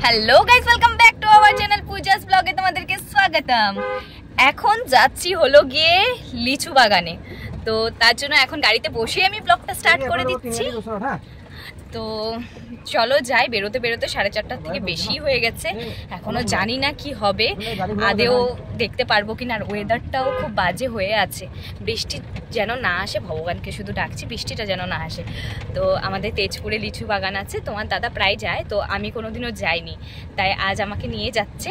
Hello guys, welcome back to our channel Puja's ব্লগে তোমাদেরকে স্বাগতম। এখন যাচ্ছি হলো গিয়ে লিচু বাগানে। তো তার জন্য এখন গাড়িতে বসে আমি ব্লগটা স্টার্ট করে দিচ্ছি। তো চলো যাই। বেরোতে বেরোতে 4:30 থেকে বেশি হয়ে গেছে। এখনো জানি না কি হবে, আদেও দেখতে পারবো কিনা। আর ওয়েদারটাও খুব বাজে হয়ে আছে, বৃষ্টি যেন না আসে। ভগবানকে শুধু ডাকছি বৃষ্টিটা যেন না আসে। তো আমাদের তেজপুরে লিচু বাগান আছে, তোমার দাদা প্রায় যায়, তো আমি কোনোদিনও যাইনি, তাই আজ আমাকে নিয়ে যাচ্ছে।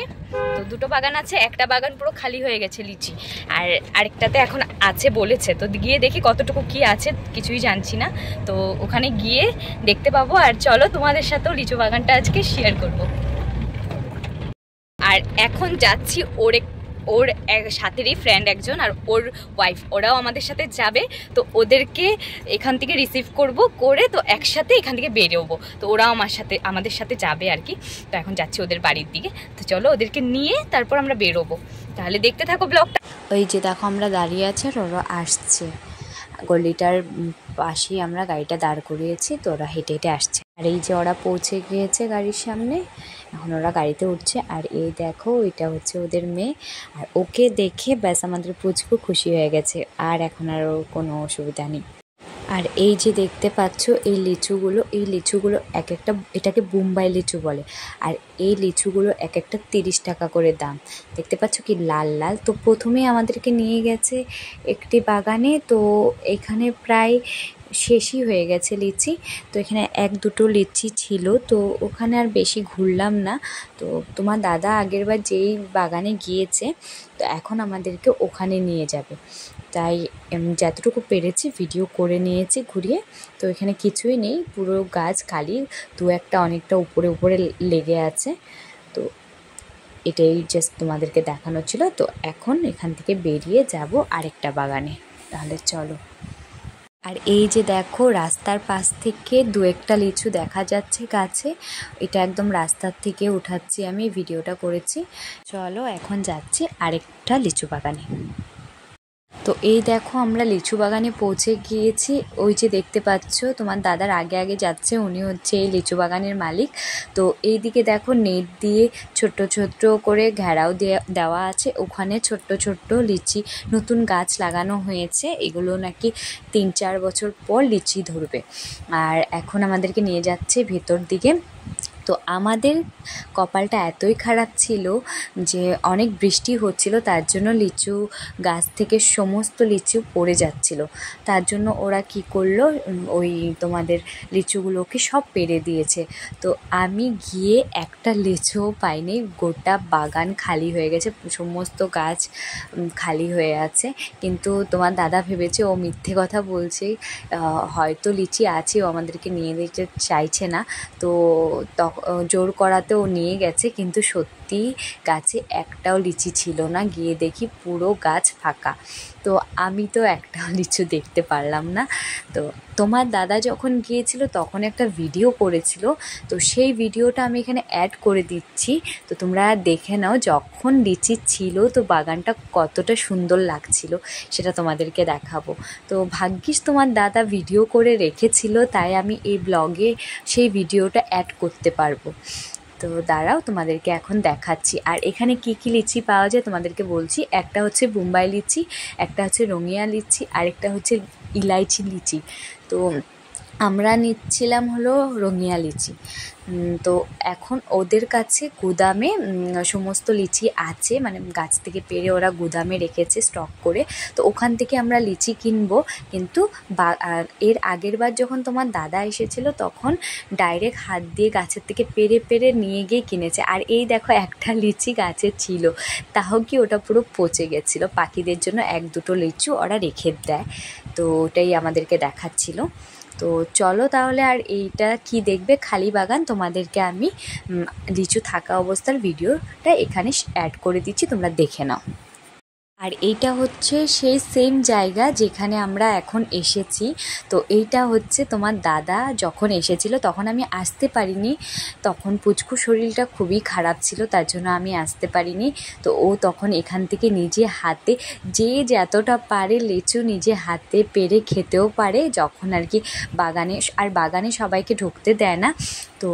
তো দুটো বাগান আছে, একটা বাগান পুরো খালি হয়ে গেছে লিচি, আর আরেকটাতে এখন আছে বলেছে। তো গিয়ে দেখি কতটুকু কি আছে, কিছুই জানছি না। তো ওখানে গিয়ে দেখতে পাবো। আর চলো তোমাদের সাথেও লিচু বাগানটা আজকে শেয়ার করব। আর এখন যাচ্ছি ওর সাথেরই ফ্রেন্ড একজন আর ওর ওয়াইফ, ওরাও আমাদের সাথে যাবে। তো ওদেরকে এখান থেকে রিসিভ করে তো একসাথে এখান থেকে বেরোবো। তো ওরাও আমাদের সাথে যাবে আর কি। তো এখন যাচ্ছি ওদের বাড়ির দিকে। তো চলো ওদেরকে নিয়ে তারপর আমরা বেরোবো। তাহলে দেখতে থাকো ব্লগটা। ওই যে দেখো আমরা দাঁড়িয়ে আছি আর ওরা আসছে। গলিটার পাশেই আমরা গাড়িটা দাঁড় করিয়েছি, তো ওরা হেঁটে হেঁটে আসছে। আর এই যে ওরা পৌঁছে গিয়েছে গাড়ির সামনে, এখন ওরা গাড়িতে উঠছে। আর এই দেখো এটা হচ্ছে ওদের মেয়ে। আর ওকে দেখে ব্যাস আমাদের পুচকু খুশি হয়ে গেছে, আর এখন আর কোনো অসুবিধা নেই। আর এই যে দেখতে পাচ্ছ এই লিচুগুলো এক একটা, এটাকে বোম্বাই লিচু বলে। আর এই লিচুগুলো এক একটা 30 টাকা করে দাম। দেখতে পাচ্ছ কি লাল লাল। তো প্রথমেই আমাদেরকে নিয়ে গেছে একটি বাগানে। তো এখানে প্রায় শেষই হয়ে গেছে লিচি। তো এখানে 1-2টো লিচি ছিল, তো ওখানে আর বেশি ঘুরলাম না। তো তোমার দাদা আগেরবার যেই বাগানে গিয়েছে, তো এখন আমাদেরকে ওখানে নিয়ে যাবে। তাই যতটুকু পেরেছি ভিডিও করে নিয়েছি ঘুরিয়ে। তো এখানে কিছুই নেই, পুরো গাছ খালি, একটা অনেকটা উপরে উপরে লেগে আছে। তো এটাই জাস্ট তোমাদেরকে দেখানো ছিল। তো এখন এখান থেকে বেরিয়ে যাব আরেকটা বাগানে। তাহলে চলো। আর এই যে দেখো রাস্তার পাশ থেকে 2-একটা লিচু দেখা যাচ্ছে গাছে। এটা একদম রাস্তার থেকে উঠাচ্ছি, আমি ভিডিওটা করেছি। চলো এখন যাচ্ছি আরেকটা লিচু বাগানে। তো এই দেখো আমরা লিচু বাগানে পৌঁছে গিয়েছি। ওই যে দেখতে পাচ্ছ তোমার দাদার আগে আগে যাচ্ছে, উনি হচ্ছে এই লিচু বাগানের মালিক। তো এই দিকে দেখো নেট দিয়ে ছোট্ট ছোট্ট করে ঘেরাও দেওয়া আছে। ওখানে ছোট্ট ছোট্ট লিচি নতুন গাছ লাগানো হয়েছে। এগুলো নাকি 3-4 বছর পর লিচি ধরবে। আর এখন আমাদেরকে নিয়ে যাচ্ছে ভেতর দিকে। তো আমাদের কপালটা এতই খারাপ ছিল যে অনেক বৃষ্টি হচ্ছিল, তার জন্য লিচু গাছ থেকে সমস্ত লিচু পড়ে যাচ্ছিল। তার জন্য ওরা কি করলো, ওই তোমাদের লিচুগুলোকে সব পেড়ে দিয়েছে। তো আমি গিয়ে একটা লিচুও পাইনি, গোটা বাগান খালি হয়ে গেছে, সমস্ত গাছ খালি হয়ে আছে। কিন্তু তোমার দাদা ভেবেছে ও মিথ্যে কথা বলছে, হয়তো লিচি আছে, ও আমাদেরকে নিয়ে যেতে চাইছে না। তো জোর করাতে ও নিয়ে গেছে, কিন্তু সত্যি গাছে একটাও লিচি ছিল না। গিয়ে দেখি পুরো গাছ ফাঁকা। তো আমি তো একটাও লিচু দেখতে পারলাম না। তো তোমার দাদা যখন গিয়েছিল তখন একটা ভিডিও করেছিল, তো সেই ভিডিওটা আমি এখানে অ্যাড করে দিচ্ছি। তো তোমরা দেখে নাও যখন লিচি ছিল তো বাগানটা কতটা সুন্দর লাগছিল, সেটা তোমাদেরকে দেখাবো। তো ভাগ্যিস তোমার দাদা ভিডিও করে রেখেছিল, তাই আমি এই ব্লগে সেই ভিডিওটা অ্যাড করতে পারবো। তো দাঁড়াও তোমাদেরকে এখন দেখাচ্ছি। আর এখানে কি কি লিচি পাওয়া যায় তোমাদেরকে বলছি। একটা হচ্ছে বোম্বাই লিচি, একটা হচ্ছে রঙিয়া লিচি, আরেকটা হচ্ছে ইলাইচি লিচি। তো আমরা নিচ্ছিলাম হলো রঙিয়া লিচি। তো এখন ওদের কাছে গুদামে সমস্ত লিচি আছে, মানে গাছ থেকে পেড়ে ওরা গুদামে রেখেছে স্টক করে। তো ওখান থেকে আমরা লিচি কিনবো। কিন্তু এর আগের বার যখন তোমার দাদা এসেছিলো তখন ডাইরেক্ট হাত দিয়ে গাছের থেকে পেড়ে পেড়ে নিয়ে গিয়ে কিনেছে। আর এই দেখো একটা লিচি গাছে ছিল, তাও কি ওটা পুরো পচে গেছিলো। পাখিদের জন্য 1-2টো লিচু ওরা রেখে দেয়, তো ওটাই আমাদেরকে দেখাচ্ছিলো। তো চলো তাহলে। আর এইটা কি দেখবে, খালি বাগান, তোমাদেরকে আমি লিচু থাকা অবস্থার ভিডিওটা এখানে অ্যাড করে দিচ্ছি, তোমরা দেখে নাও। আর এইটা হচ্ছে সেই সেম জায়গা যেখানে আমরা এখন এসেছি। তো এইটা হচ্ছে তোমার দাদা যখন এসেছিল তখন আমি আসতে পারিনি, তখন পুচকু শরীরটা খুবই খারাপ ছিল, তার জন্য আমি আসতে পারিনি। তো ও তখন এখান থেকে নিজে হাতে যে যতটা পারে লিচু নিজে হাতে পেড়ে খেতেও পারে, যখন আর কি বাগানে, আর বাগানে সবাইকে ঢুকতে দেয় না। তো তো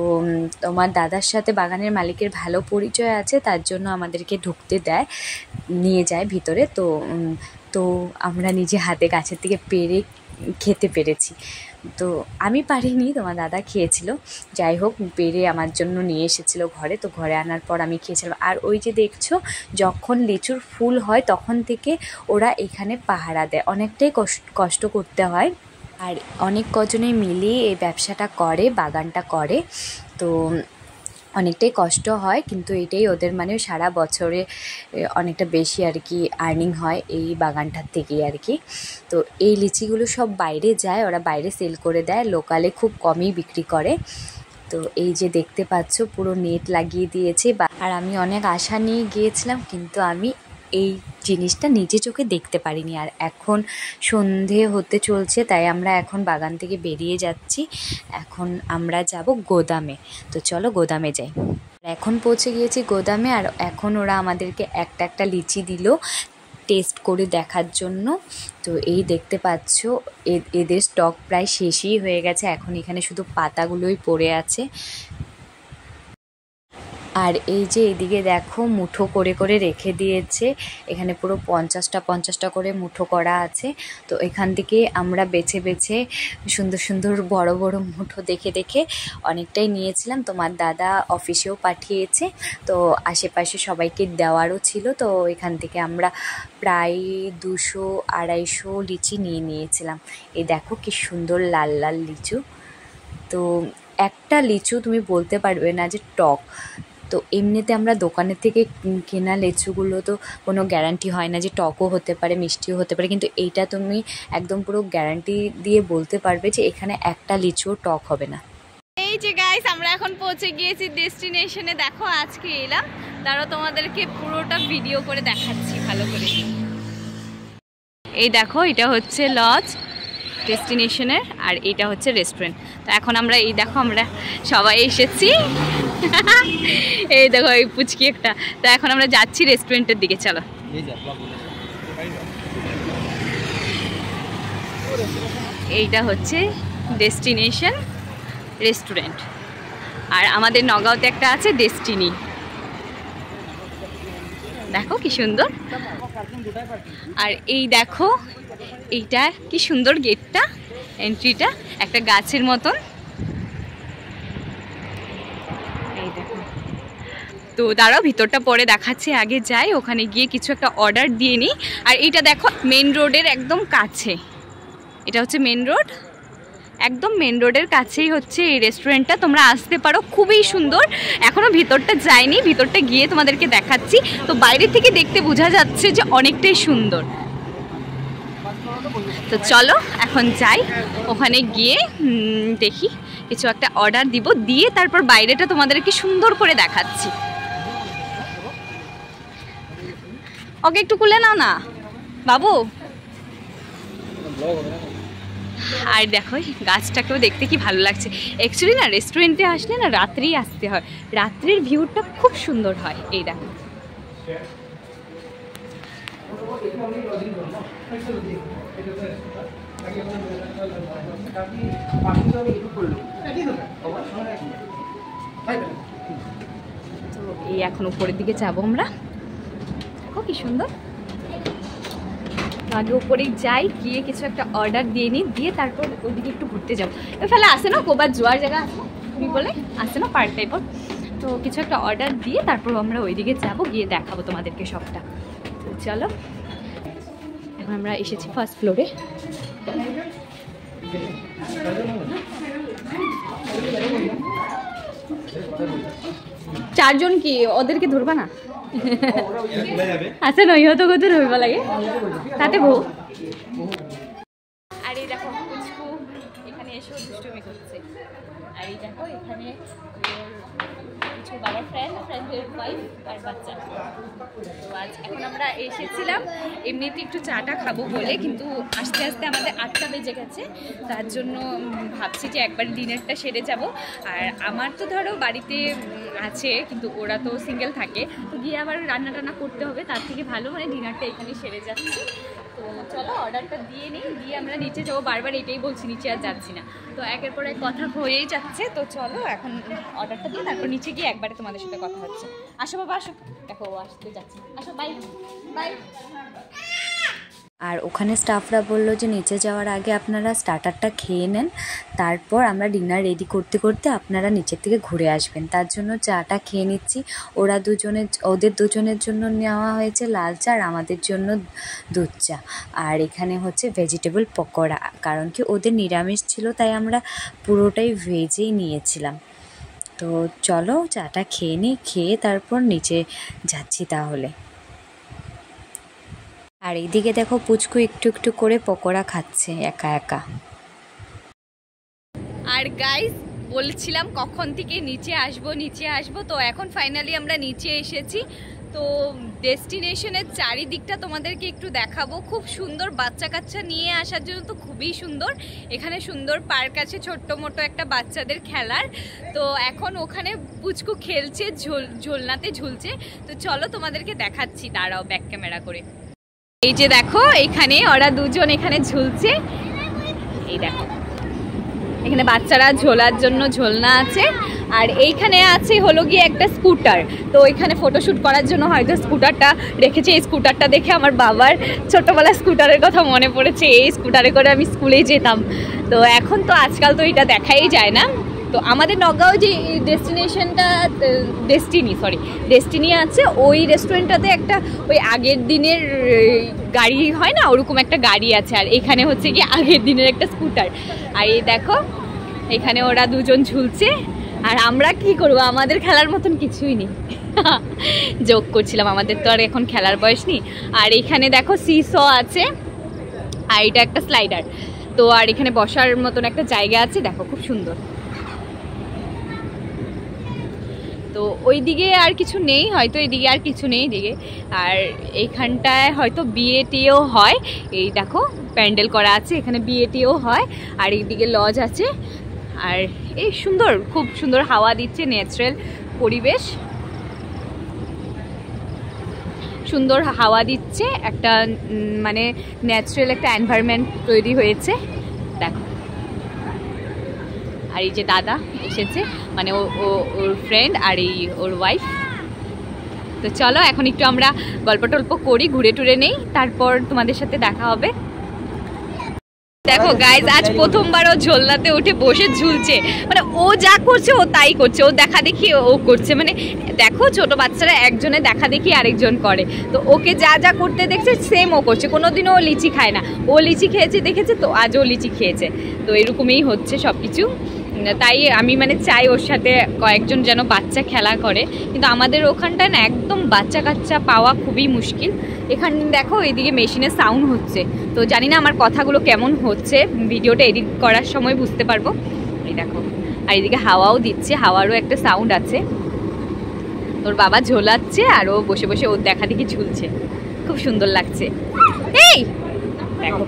তোমার দাদার সাথে বাগানের মালিকের ভালো পরিচয় আছে, তার জন্য আমাদেরকে ঢুকতে দেয়, নিয়ে যায় ভিতরে। তো আমরা নিজে হাতে গাছের থেকে পেরে খেতে পেরেছি। তো আমি পারিনি, তোমার দাদা খেয়েছিল। যাই হোক, পেরে আমার জন্য নিয়ে এসেছিলো ঘরে। তো ঘরে আনার পর আমি খেয়েছিলাম। আর ওই যে দেখছো, যখন লিচুর ফুল হয় তখন থেকে ওরা এখানে পাহারা দেয়। অনেকটাই কষ্ট করতে হয়, আর অনেক কজনে মিলিয়ে এই ব্যবসাটা করে, বাগানটা করে। তো অনেকটাই কষ্ট হয়, কিন্তু এটাই ওদের মানে সারা বছরে অনেকটা বেশি আর কি আর্নিং হয় এই বাগানটার থেকেই আর কি। তো এই লিচিগুলো সব বাইরে যায়, ওরা বাইরে সেল করে দেয়, লোকালে খুব কমই বিক্রি করে। তো এই যে দেখতে পাচ্ছ, পুরো নেট লাগিয়ে দিয়েছে। আর আমি অনেক আশা নিয়ে গিয়েছিলাম, কিন্তু আমি এই জিনিসটা নিজে চোখে দেখতে পারিনি। আর এখন সন্ধে হতে চলছে, তাই আমরা এখন বাগান থেকে বেরিয়ে যাচ্ছি। এখন আমরা যাব গোদামে। তো চলো গোদামে যাই। এখন পৌঁছে গিয়েছি গোদামে, আর এখন ওরা আমাদেরকে একটা একটা লিচি দিল টেস্ট করে দেখার জন্য। তো এই দেখতে পাচ্ছ, এদের স্টক প্রায় শেষই হয়ে গেছে, এখন এখানে শুধু পাতাগুলোই পড়ে আছে। আর এই যে এদিকে দেখো, মুঠো করে করে রেখে দিয়েছে, এখানে পুরো 50টা করে মুঠো করা আছে। তো এখান থেকে আমরা বেছে বেছে সুন্দর সুন্দর বড় বড় মুঠো দেখে দেখে অনেকটাই নিয়েছিলাম। তোমার দাদা অফিসেও পাঠিয়েছে, তো আশেপাশে সবাইকে দেওয়ারও ছিল। তো এখান থেকে আমরা প্রায় 200-250 লিচি নিয়েছিলাম। এই দেখো কি সুন্দর লাল লাল লিচু। তো একটা লিচু তুমি বলতে পারবে না যে টক। তো এমনিতে আমরা দোকানের থেকে কেনা লিচুগুলো তো কোনো গ্যারান্টি হয় না যে টকও হতে পারে, মিষ্টিও হতে পারে, কিন্তু এইটা তুমি একদম পুরো গ্যারান্টি দিয়ে বলতে পারবে যে এখানে একটা লিচুও টক হবে না। এই যে গাইস, আমরা এখন পৌঁছে গিয়েছি ডেস্টিনেশনে। দেখো আজকে এলাম, তারও তোমাদেরকে পুরোটা ভিডিও করে দেখাচ্ছি ভালো করে। এই দেখো, এটা হচ্ছে লজ ডেস্টিনেশনের, আর এটা হচ্ছে রেস্টুরেন্ট। তো এখন আমরা এই দেখো, আমরা সবাই এসেছি। এই দেখো, এই পুচকি একটা। তো এখন আমরা যাচ্ছি রেস্টুরেন্টের দিকে, চলো। এইটা হচ্ছে ডেস্টিনেশন রেস্টুরেন্ট, আর আমাদের নগাঁওতে একটা আছে ডেস্টিনি। দেখো কি সুন্দর। আর এই দেখো, এইটা কি সুন্দর গেটটা, এন্ট্রিটা একটা গাছের মতন। এই দেখো। তো দাঁড়াও, ভিতরটা পরে দেখাচ্ছি, আগে যাই, ওখানে গিয়ে কিছু একটা অর্ডার দিয়ে নিই। আর এইটা দেখো, মেন রোডের একদম কাছে, এটা হচ্ছে মেন রোড, একদম মেন রোডের কাছেই হচ্ছে এই রেস্টুরেন্টটা। তোমরা আসতে পারো, খুবই সুন্দর। এখনো ভিতরটা যাইনি, ভিতরটা গিয়ে তোমাদেরকে দেখাচ্ছি। তো বাইরে থেকে দেখতে বোঝা যাচ্ছে যে অনেকটাই সুন্দর। তো চলো এখন যাই, ওখানে গিয়ে দেখি কিছু একটা অর্ডার দিব, দিয়ে তারপর বাইরেটা তোমাদেরকে সুন্দর করে দেখাচ্ছি। ওকে একটু খুলে নাও না বাবু। আর দেখো, গাছটাকেও দেখতে কি ভালো লাগছে। অ্যাকচুয়ালি না, রেস্টুরেন্টে আসলে না রাত্রেই আসতে হয়, রাত্রের ভিউটা খুব সুন্দর হয়। এই দেখো, তো এই এখন উপরের দিকে যাবো আমরা। দেখো কি সুন্দর। আগে উপরে যাই, গিয়ে কিছু একটা অর্ডার দিয়ে নিই, দিয়ে তারপর ওইদিকে একটু ঘুরতে যাবো। ফেলে আসে না কোবার জোয়ার জায়গা আছে, তুমি বলে আসে না পার্ক টাইপের। তো কিছু একটা অর্ডার দিয়ে তারপর আমরা ওইদিকে যাবো, গিয়ে দেখাবো তোমাদেরকে সবটা। তো চলো, এখন আমরা এসেছি ফার্স্ট ফ্লোরে। চারজন কি ওদেরকে ধরবা না? আছে নই হতো কত ধরবা লাগে তাতে বউ। আর এই দেখো, পুচকু এখানে এসেও দুষ্টুমি করছে। আর এই দেখো, এখানে কিছু বাবার ফ্রেন্ডের ওয়াইফ আর বাচ্চা। তো আজ এখন আমরা এসেছিলাম এমনিতে একটু চাটা খাবো বলে, কিন্তু আস্তে আস্তে আমাদের 8টা বেজে গেছে। তার জন্য ভাবছি যে একবার ডিনারটা সেরে যাব। আর আমার তো ধরো বাড়িতে আছে, কিন্তু ওরা তো সিঙ্গেল থাকে, তো গিয়ে আবার রান্না টান্না করতে হবে, তার থেকে ভালো মানে ডিনারটা এখানে সেরে যাচ্ছে। তো তো চলো অর্ডারটা দিয়ে নিই, দিয়ে আমরা নিচে যাবো। বারবার এটাই বলছি, নিচে আর যাচ্ছি না। তো একের পর এক কথা হয়েই যাচ্ছে। তো চলো এখন অর্ডারটা দিয়ে তারপর নিচে গিয়ে একবারে তোমাদের সাথে কথা হচ্ছে। আসো বাবা আসো, দেখো ও আসতে যাচ্ছে, আসো বাই বাই। আর ওখানে স্টাফরা বললো যে নিচে যাওয়ার আগে আপনারা স্টার্টারটা খেয়ে নেন, তারপর আমরা ডিনার রেডি করতে করতে আপনারা নিচের থেকে ঘুরে আসবেন। তার জন্য চাটা খেয়ে নিচ্ছি। ওদের দুজনের জন্য নেওয়া হয়েছে লাল চা আর আমাদের জন্য দুধ চা। আর এখানে হচ্ছে ভেজিটেবল পকোড়া, কারণ কি ওদের নিরামিষ ছিল তাই আমরা পুরোটাই ভেজেই নিয়েছিলাম। তো চলো চাটা খেয়ে নিই, খেয়ে তারপর নিচে যাচ্ছি তাহলে। আর এইদিকে দেখো পুচকু একটু একটু করে পকোড়া খাচ্ছে একা একা। আর গাইস বলছিলাম কখন থেকে নিচে আসবো, তো এখন ফাইনালি আমরা নিচে এসেছি। তো ডেস্টিনেশনের চারিদিকটা তোমাদেরকে একটু দেখাবো। খুব সুন্দর, বাচ্চা কাচ্চা নিয়ে আসার জন্য তো খুবই সুন্দর। এখানে সুন্দর পার্ক আছে, ছোট্ট মোটো একটা বাচ্চাদের খেলার। তো এখন ওখানে পুচকু খেলছে, ঝোলনাতে ঝুলছে। তো চলো তোমাদেরকে দেখাচ্ছি, দাঁড়াও ব্যাক ক্যামেরা করে। এই যে দেখো এখানে ওরা দুজন এখানে ঝুলছে, এই দেখো এখানে বাচ্চারা ঝোলার জন্য ঝোলনা আছে। আর এইখানে আছে হলো গিয়ে একটা স্কুটার। তো এখানে ফটোশ্যুট করার জন্য হয়তো স্কুটারটা রেখেছে। এই স্কুটারটা দেখে আমার বাবার ছোটবেলার স্কুটারের কথা মনে পড়েছে। এই স্কুটারে করে আমি স্কুলে যেতাম। তো এখন তো আজকাল তো এটা দেখাই যায় না। তো আমাদের নগাঁও যে ডেস্টিনেশনটা ডেস্টিনি আছে, ওই রেস্টুরেন্টটাতে একটা ওই আগের দিনের গাড়ি হয় না, ওরকম একটা গাড়ি আছে। আর এখানে হচ্ছে কি আগের দিনের একটা স্কুটার। আর এই দেখো এখানে ওরা দুজন ঝুলছে। আর আমরা কি করবো, আমাদের খেলার মতন কিছুই নেই। জোক করছিলাম, আমাদের তো আর এখন খেলার বয়স নেই। আর এখানে দেখো সিস আছে, আর এটা একটা স্লাইডার। তো আর এখানে বসার মতন একটা জায়গা আছে, দেখো খুব সুন্দর। তো ওই দিকে আর কিছু নেই, হয়তো এইদিকে আর কিছু নেই দিকে। আর এইখানটায় হয়তো বিয়েটিও হয়। এই দেখো প্যান্ডেল করা আছে, এখানে বিয়েটিও হয়। আর এইদিকে লজ আছে। আর এই সুন্দর, খুব সুন্দর হাওয়া দিচ্ছে, ন্যাচারাল পরিবেশ, সুন্দর হাওয়া দিচ্ছে, একটা মানে ন্যাচারাল একটা এনভায়রনমেন্ট তৈরি হয়েছে। দেখো আর এই যে দাদা এসেছে, মানে ওর ফ্রেন্ড আর এই ওর ওয়াইফ। তো চলো এখন একটু আমরা গল্প টল্প করি, ঘুরে টুরে নেই, তারপর তোমাদের সাথে দেখা হবে। দেখো গাইজ আজ প্রথমবার ও ঝোলনাতে উঠে বসে ঝুলছে। মানে ও যা করছে ও তাই করছে, ও দেখা দেখি ও করছে। মানে দেখো ছোট বাচ্চারা একজনে দেখা দেখি আরেকজন করে। তো ওকে যা যা করতে দেখছে সেম ও করছে। কোনোদিনও ও লিচি খায় না, ও লিচি খেয়েছে দেখেছে, তো আজ ও লিচি খেয়েছে। তো এরকমই হচ্ছে সব কিছু। তাই আমি মানে চাই ওর সাথে কয়েকজন যেন বাচ্চা খেলা করে। কিন্তু আমাদের ওখানটায় না একদম বাচ্চা কাচ্চা পাওয়া খুবই মুশকিল। এখানে দেখো এইদিকে মেশিনের সাউন্ড হচ্ছে। তো জানি না আমার কথাগুলো কেমন হচ্ছে, ভিডিওটা এডিট করার সময় বুঝতে পারবো। এই দেখো আর এদিকে হাওয়াও দিচ্ছে, হাওয়ারও একটা সাউন্ড আছে। তোর বাবা ঝোলাচ্ছে আর ও বসে বসে ওর দেখা দেখি ঝুলছে, খুব সুন্দর লাগছে। এই দেখো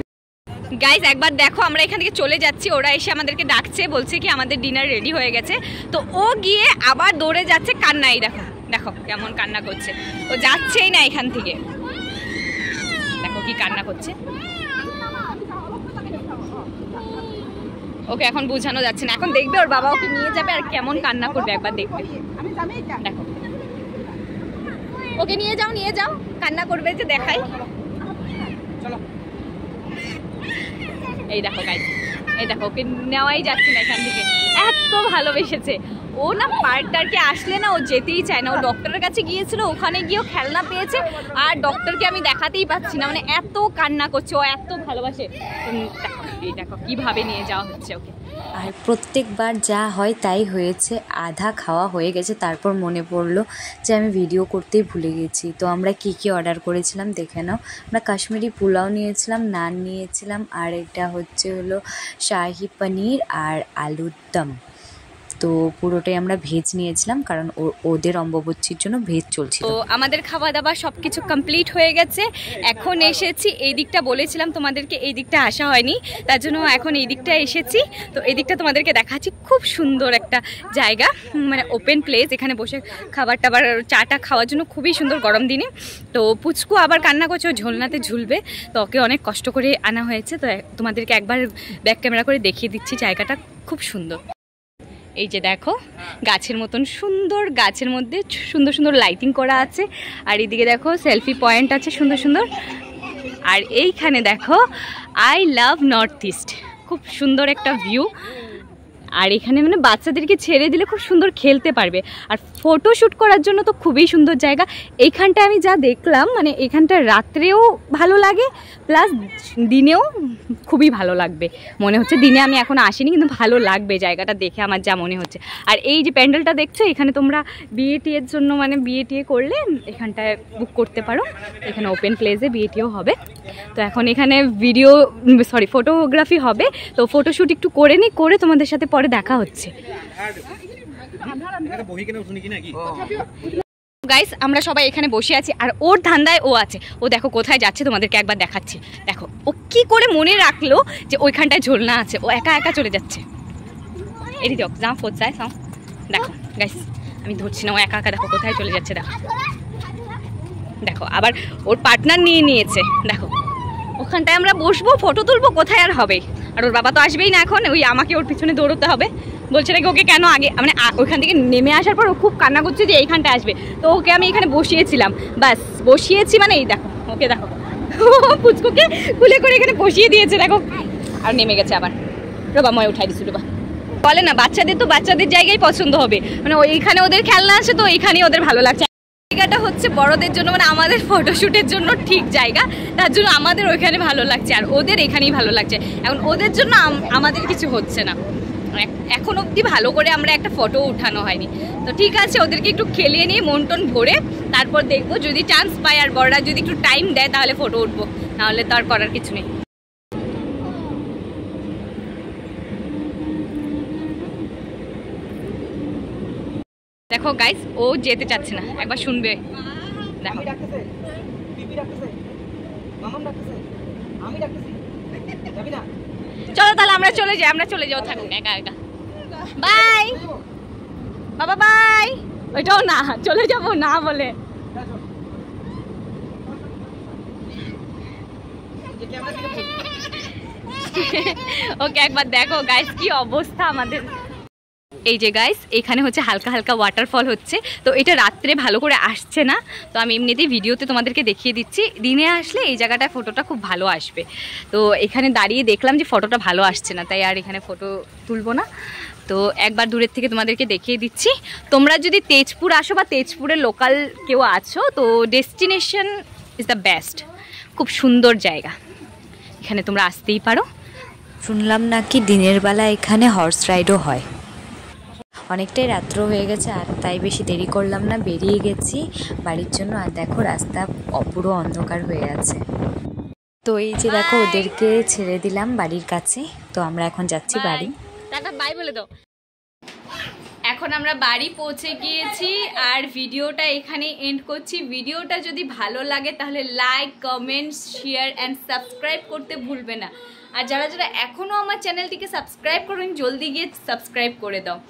গাইজ একবার দেখো, আমরা এখান থেকে চলে যাচ্ছি, ওরা এসে আমাদেরকে ডাকছে, বলছে কি আমাদের ডিনার রেডি হয়ে গেছে। তো ও গিয়ে আবার দৌড়ে যাচ্ছে, কান্নাই দেখো দেখো কেমন কান্না করছে। ও যাচ্ছেই না এখান থেকে, দেখো কি কান্না করছে। ওকে এখন বোঝানো যাচ্ছে না, এখন দেখবে ওর বাবা ওকে নিয়ে যাবে আর কেমন কান্না করবে একবার দেখবে। দেখো ওকে নিয়ে যাও, কান্না করবে যে দেখাই। এই দেখো গাইস, এই দেখো ওকে নেওয়াই যাচ্ছে না এখান থেকে, এত ভালোবেসেছে ও না। পার্কটাকে আসলে না ও যেতেই চায় না। ও ডক্টরের কাছে গিয়েছিল, ওখানে গিয়েও খেলনা পেয়েছে আর ডক্টরকে আমি দেখাতেই পাচ্ছি না। মানে এত কান্না করছে, ও এত ভালোবাসে। দেখো এই দেখো কিভাবে নিয়ে যাওয়া হচ্ছে ওকে। আর প্রত্যেকবার যা হয় তাই হয়েছে, আধা খাওয়া হয়ে গেছে, তারপর মনে পড়লো যে আমি ভিডিও করতেই ভুলে গেছি। তো আমরা কি অর্ডার করেছিলাম দেখে নাও। আমরা কাশ্মীরি পোলাও নিয়েছিলাম, নান নিয়েছিলাম, আর এটা হলো শাহি পনির আর আলুর দম। তো পুরোটাই আমরা ভেজ নিয়েছিলাম, কারণ ওদের অম্বুবাচীর জন্য ভেজ চলছিল। তো আমাদের খাওয়া দাওয়া সব কিছু কমপ্লিট হয়ে গেছে। এখন এসেছি এই দিকটা, বলেছিলাম তোমাদেরকে এই দিকটা আসা হয়নি, তার জন্য এখন এই দিকটা এসেছি। তো এই দিকটা তোমাদেরকে দেখাচ্ছি, খুব সুন্দর একটা জায়গা, মানে ওপেন প্লেস। এখানে বসে খাবার টাবার চাটা খাওয়ার জন্য খুবই সুন্দর গরম দিনে। তো পুচকু আবার কান্না করছে, ও ঝোলনাতে ঝুলবে, তো ওকে অনেক কষ্ট করে আনা হয়েছে। তো তোমাদেরকে একবার ব্যাক ক্যামেরা করে দেখিয়ে দিচ্ছি, জায়গাটা খুব সুন্দর। এই যে দেখো, গাছের মতন সুন্দর, গাছের মধ্যে সুন্দর সুন্দর লাইটিং করা আছে। আর এদিকে দেখো সেলফি পয়েন্ট আছে সুন্দর সুন্দর। আর এইখানে দেখো আই লাভ নর্থ ইস্ট, খুব সুন্দর একটা ভিউ। আর এখানে মানে বাচ্চাদেরকে ছেড়ে দিলে খুব সুন্দর খেলতে পারবে। আর ফটো শ্যুট করার জন্য তো খুবই সুন্দর জায়গা। এইখানটা আমি যা দেখলাম, মানে এখানটা রাত্রেও ভালো লাগে, প্লাস দিনেও খুবই ভালো লাগবে মনে হচ্ছে। দিনে আমি এখন আসিনি, কিন্তু ভালো লাগবে জায়গাটা দেখে আমার যা মনে হচ্ছে। আর এই যে প্যান্ডেলটা দেখছো, এখানে তোমরা বিয়ে টিয়ের জন্য, মানে বিয়ে টিয়ে করলে এখানটায় বুক করতে পারো। এখানে ওপেন প্লেসে বিয়ে টিয়েও হবে। তো এখন এখানে ফটোগ্রাফি হবে। তো ফটোশ্যুট একটু করে নিই, করে তোমাদের সাথে পরে দেখা হচ্ছে। গাইস, আমরা সবাই এখানে বসে আছি, আর ওর ধান্দায় ও আছে। ও দেখো কোথায় যাচ্ছে, তোমাদেরকে একবার দেখাচ্ছি। দেখো ও কি করে মনে রাখলো যে ওইখানটায় ঝোলনা আছে, ও একা একা চলে যাচ্ছে। এটি দেখ, যা ফোচায় সাও। দেখো গাইস, আমি ধরছি না, ও একা একা দেখো কোথায় চলে যাচ্ছে। দেখো দেখো, আবার ওর পার্টনার নিয়ে নিয়েছে। দেখো ওখানটায় আমরা বসবো, ফটো তুলবো, কোথায় আর হবে। আর ওর বাবা তো আসবেই না এখন, ওই আমাকে ওর পিছনে দৌড়তে হবে। বলছে নাকি ওকে কেন আগে, মানে ওইখান থেকে নেমে আসার পর ও খুব কান্না করছে যে এইখানটা আসবে। তো ওকে আমি এখানে বসিয়েছিলাম, বাস বসিয়েছি, মানে এই দেখো ওকে দেখো, পুচকুকে খুলে করে এখানে বসিয়ে দিয়েছে। দেখো আর নেমে গেছে আবার। রোবা ময় উঠাই দিচ্ছি। রোবা বলে না, বাচ্চাদের তো বাচ্চাদের জায়গায় পছন্দ হবে, মানে ওইখানে ওদের খেলনা আছে, তো এইখানেই ওদের ভালো লাগছে। জায়গাটা হচ্ছে বড়দের জন্য, মানে আমাদের ফটোশ্যুটের জন্য ঠিক জায়গা, তার জন্য আমাদের ওইখানে ভালো লাগছে, আর ওদের এখানেই ভালো লাগছে। এখন ওদের জন্য আমাদের কিছু হচ্ছে না, এখন অবধি ভালো করে আমরা একটা ফটো উঠানো হয়নি। তো ঠিক আছে, ওদেরকে একটু খেলিয়ে নিয়ে মন টন ভরে তারপর দেখবো, যদি চান্স পাই আর বড়রা যদি একটু টাইম দেয় তাহলে ফটো উঠবো, নাহলে তো আর করার কিছু নেই। দেখো গাইস, ও যেতে চাচ্ছে না, একবার শুনবে। দেখো চলো তাহলে আমরা চলে যাও, থাকুক একা একা। বাই বাবা, বাই। ওইটাও না, চলে যাবো না বলে। ওকে একবার দেখো গাইস, কি অবস্থা আমাদের। এই যে গাইস, এখানে হচ্ছে হালকা হালকা ওয়াটারফল হচ্ছে। তো এটা রাত্রে ভালো করে আসছে না, তো আমি এমনিতেই ভিডিওতে তোমাদেরকে দেখিয়ে দিচ্ছি। দিনে আসলে এই জায়গাটায় ফটোটা খুব ভালো আসবে। তো এখানে দাঁড়িয়ে দেখলাম যে ফটোটা ভালো আসছে না, তাই আর এখানে ফটো তুলবো না। তো একবার দূরের থেকে তোমাদেরকে দেখিয়ে দিচ্ছি। তোমরা যদি তেজপুর আসো বা তেজপুরের লোকাল কেউ আছো, তো ডেস্টিনেশন ইজ দ্য বেস্ট, খুব সুন্দর জায়গা, এখানে তোমরা আসতেই পারো। শুনলাম নাকি দিনের বেলা এখানে হর্স রাইডও হয়। অনেকটাই রাত্র হয়ে গেছে, আর তাই বেশি দেরি করলাম না, বেরিয়ে গেছি বাড়ির জন্য। আর দেখো রাস্তা পুরো অন্ধকার হয়ে আছে। তো এই যে দেখো, ওদেরকে ছেড়ে দিলাম বাড়ির কাছে। তো আমরা এখন যাচ্ছি বাড়ি। টাটা বাই বলে দাও। এখন আমরা বাড়ি পৌঁছে গিয়েছি, আর ভিডিওটা এখানে এন্ড করছি। ভিডিওটা যদি ভালো লাগে তাহলে like, comment, share and subscribe করতে ভুলবে না। আর যারা যারা এখনও আমার চ্যানেলটিকে সাবস্ক্রাইব করেন, জলদি গিয়ে সাবস্ক্রাইব করে দাও।